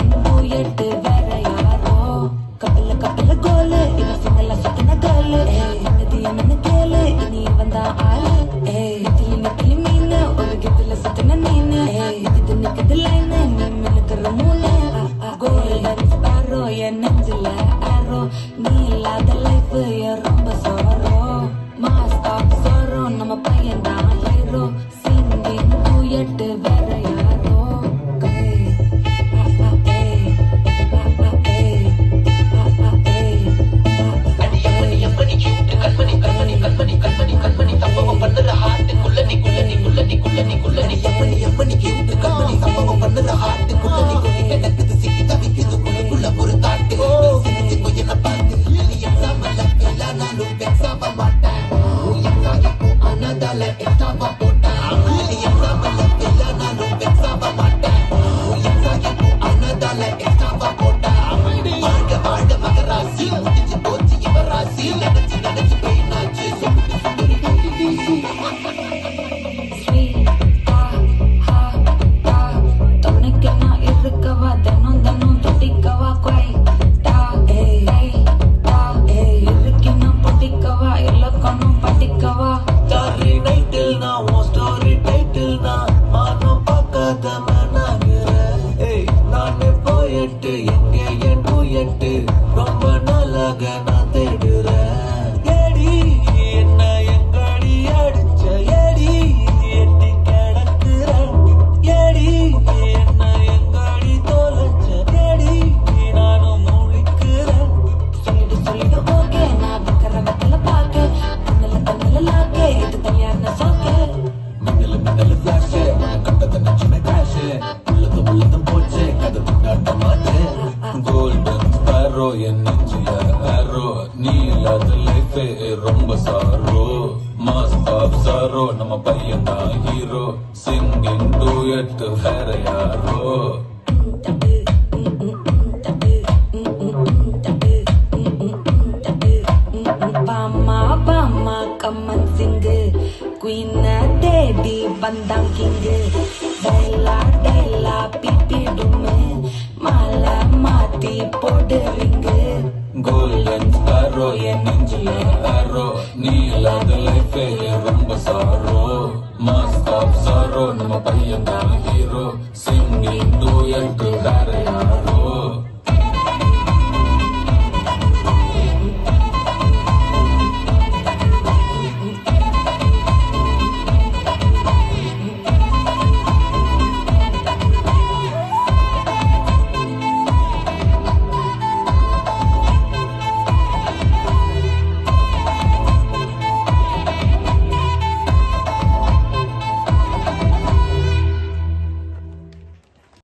singing duet வேற யாரோ கப்பல கப்பல கோலு இவ சிங்கல சக்கன காலு என்னது என்னன்னு கேளு இனி வந்தா ஆளு நெத்திலி நெத்திலி மீன் ஒரு கித்துல சக்கன நீனு இது நிக்குது லைன் நீ மினுக்குற மூணு கோல்டன் ஸ்பாரோ என் நெஞ்சில ஆரோ நீ இல்லாத லைஃப் ரொம்ப சோரோ மாஸ்டாப் சோரோ நம்ம பையன் தான் ஹீரோ சிங்கிங் டூயட் வேற யாரோ ரொம்ப நாளாக நான் தேடுறேன் ஏடி என்ன எங்கடி அடிச்ச ஏடி எட்டி கிடக்குறேன் ஏடி என்ன எங்கடி தொலைச்ச ஏடி நானும் முழிக்கிறேன் சொல்லிடு ஓகே நான் வைக்கிற வெத்தல பாக்க கண்ணுல லாக்க இது தனியான சோக்க மின்னல ஃபிளாஷ் கண்டத நச்சுமே கிராஷ் உள்ளதும் போச்சு கதை திண்டாட்டமாச்சு கோல்டன் ஸ்பாரோ என் நெஞ்சில ஆரோ நீ இல்லாத லைஃபே ரொம்ப சாரோ மாஸ்டாப் சாரோ நம்ம பையன் தான் ஹீரோ சிங்கிங் டூயட் வேற யாரோ பாமா பாமா கம்மன் சிங்கு குயின தேடி வந்தான் கிங்கு டைலா டைலா பிப்பிடுமே மாலை மாத்தி போடுறீங்க கோல்டன் ஸ்பாரோ என் நெஞ்சில ஆரோ நீ இல்லாத லைஃபே ரொம்ப சாரோ மாஸ்டாப் சாரோ நம்ம பையன் தான் ஹீரோ சிங்கிங் டூயட் வேற